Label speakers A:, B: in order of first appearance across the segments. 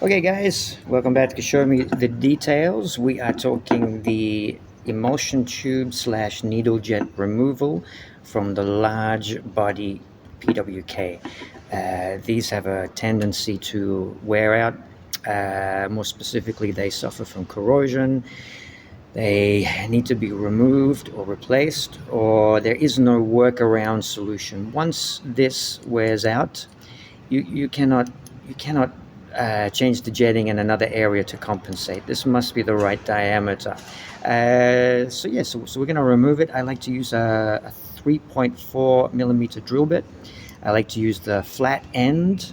A: Okay, guys, welcome back to Show Me the Details. We are talking the emulsion tube slash needle jet removal from the large body PWK. These have a tendency to wear out. More specifically, they suffer from corrosion. They need to be removed or replaced, or there is no workaround solution. Once this wears out, you cannot change the jetting in another area to compensate. This must be the right diameter. So we're going to remove it. I like to use a 3.4 millimeter drill bit. I like to use the flat end.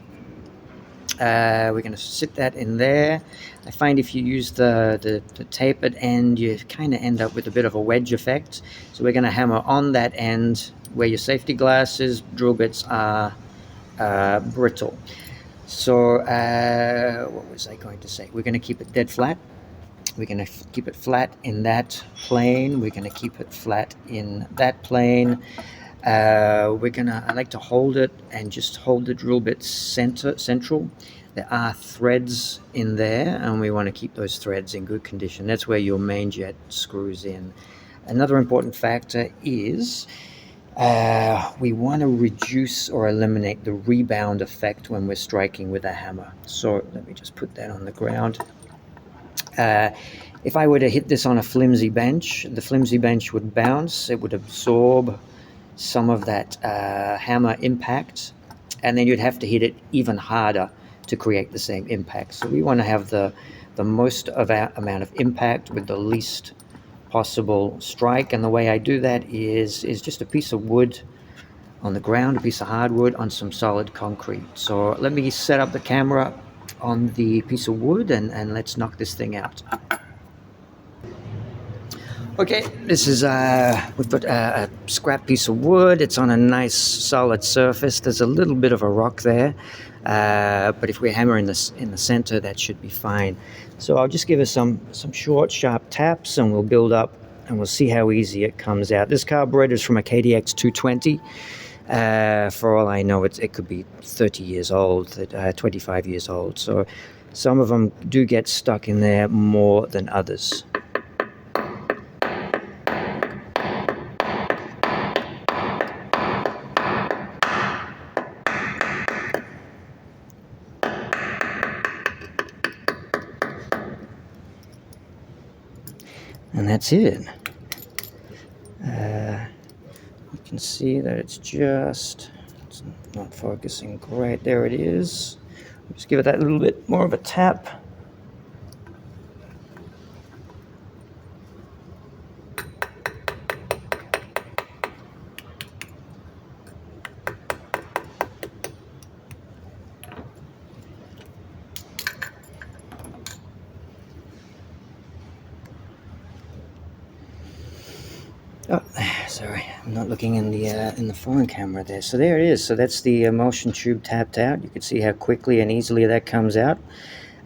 A: We're going to sit that in there. I find if you use the tapered end, you kind of end up with a bit of a wedge effect. So we're going to hammer on that end where your safety glasses, drill bits are brittle. So what was I going to say? We're going to keep it dead flat. We're going to keep it flat in that plane. We're going to keep it flat in that plane. I like to hold it and just hold the drill bit central. There are threads in there, and we want to keep those threads in good condition. That's where your main jet screws in. Another important factor is we want to reduce or eliminate the rebound effect when we're striking with a hammer. So let me just put that on the ground. If I were to hit this on a flimsy bench, the flimsy bench would bounce. It would absorb some of that hammer impact, and then you'd have to hit it even harder to create the same impact. So we want to have the most amount of impact with the least possible strike, and the way I do that is just a piece of wood on the ground, a piece of hardwood on some solid concrete. So let me set up the camera on the piece of wood and let's knock this thing out. Okay, this is we've got a scrap piece of wood. It's on a nice solid surface. There's a little bit of a rock there, but if we hammer in the center, that should be fine. So I'll just give it some short, sharp taps, and we'll build up, and we'll see how easy it comes out. This carburetor is from a KDX 220. For all I know, it could be 30 years old, 25 years old. So some of them do get stuck in there more than others. And that's it. You can see that it's not focusing great. There it is. Just give it that little bit more of a tap. Oh, sorry, I'm not looking in the phone camera there. So there it is. So that's the emulsion tube tapped out. You can see how quickly and easily that comes out.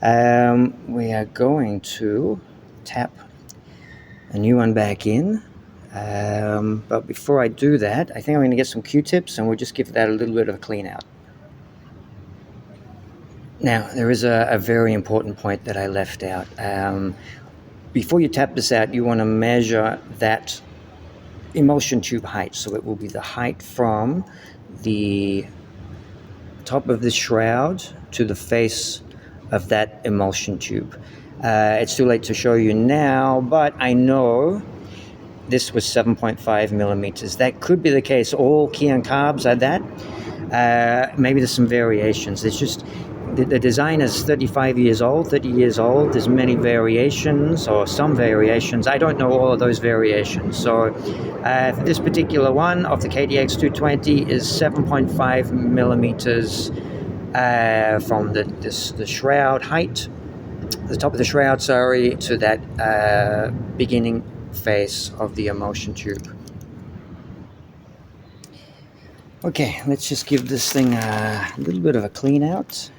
A: We are going to tap a new one back in. But before I do that, I think I'm going to get some Q-tips and we'll just give that a little bit of a clean out. Now, there is a very important point that I left out. Before you tap this out, you want to measure that emulsion tube height. So it will be the height from the top of the shroud to the face of that emulsion tube. It's too late to show you now, but I know this was 7.5 millimeters. That could be the case. All Keihin carbs are that. Maybe there's some variations. It's just the design is 30 years old. There's many variations or some variations. I don't know all of those variations. So for this particular one of the KDX 220 is 7.5 millimeters from the shroud height, the top of the shroud, to that beginning face of the emulsion tube. Okay, let's just give this thing a little bit of a clean out.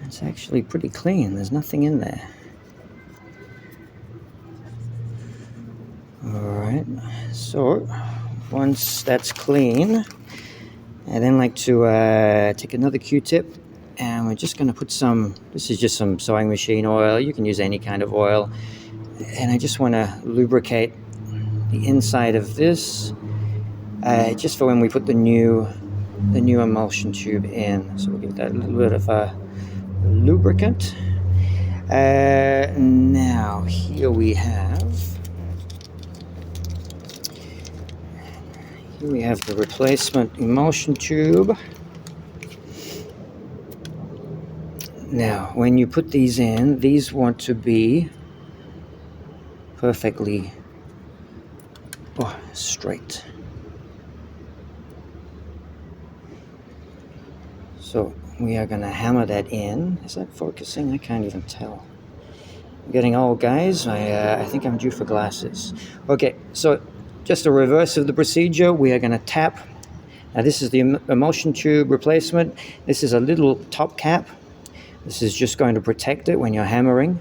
A: It's actually pretty clean. There's nothing in there. All right. Alright, so once that's clean, I then like to take another Q-tip, and we're just going to put some, this is just some sewing machine oil, you can use any kind of oil, and I just want to lubricate the inside of this, just for when we put the new emulsion tube in. So we'll give that a little bit of a lubricant. Now here we have the replacement emulsion tube. Now when you put these in, these want to be perfectly straight. So we are going to hammer that in. Is that focusing? I can't even tell. I'm getting old, guys. I think I'm due for glasses. Okay, so just a reverse of the procedure. We are going to tap. Now this is the emulsion tube replacement. This is a little top cap. This is just going to protect it when you're hammering.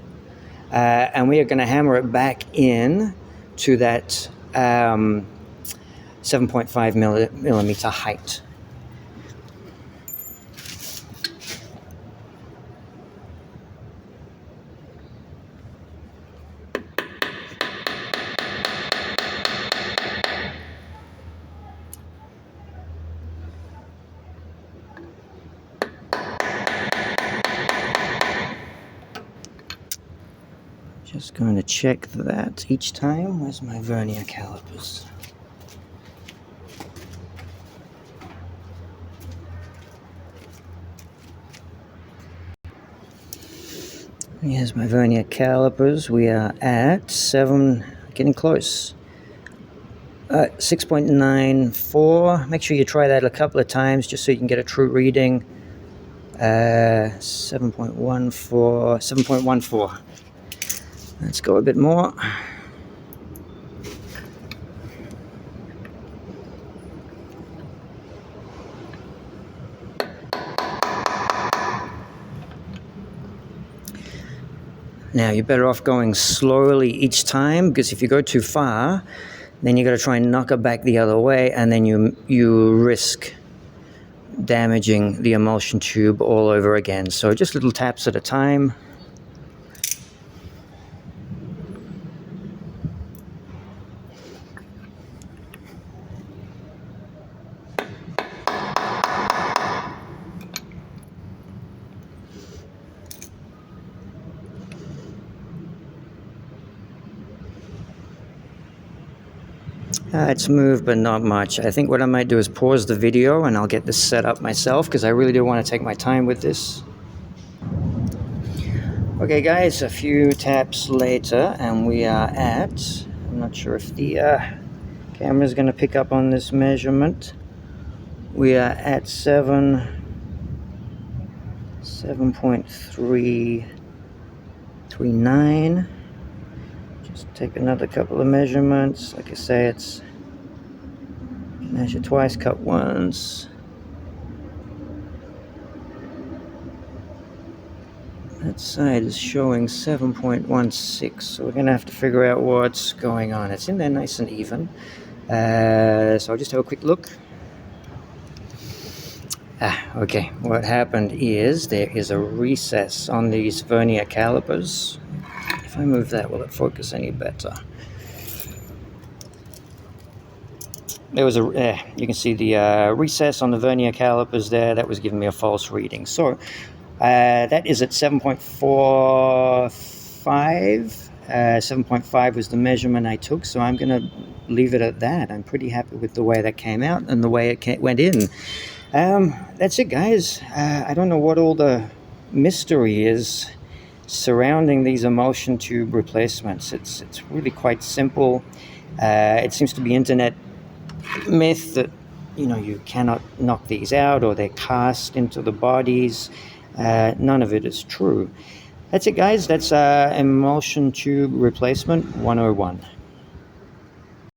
A: And we are going to hammer it back in to that 7.5 millimeter height. Just going to check that each time. Where's my vernier calipers? Here's my vernier calipers. We are at 7, getting close. 6.94. Make sure you try that a couple of times just so you can get a true reading. 7.14, 7.14. Let's go a bit more. Now you're better off going slowly each time, because if you go too far, then you got to try and knock it back the other way, and then you risk damaging the emulsion tube all over again. So just little taps at a time. It's moved, but not much. I think what I might do is pause the video and I'll get this set up myself, because I really do want to take my time with this. Okay guys, a few taps later and we are at, I'm not sure if the camera's going to pick up on this measurement. We are at 7.339. Just take another couple of measurements. Like I say, it's measure twice, cut once. That side is showing 7.16, so we're going to have to figure out what's going on. It's in there nice and even. So I'll just have a quick look. Okay, what happened is there is a recess on these vernier calipers. If I move that, will it focus any better? There was you can see the recess on the vernier calipers there. That was giving me a false reading. So that is at 7.45. 7.5 was the measurement I took, so I'm going to leave it at that. I'm pretty happy with the way that came out and the way it went in. That's it, guys. I don't know what all the mystery is surrounding these emulsion tube replacements. It's really quite simple. It seems to be internet myth that you cannot knock these out or they're cast into the bodies. None of it is true. That's it, guys. That's emulsion tube replacement 101.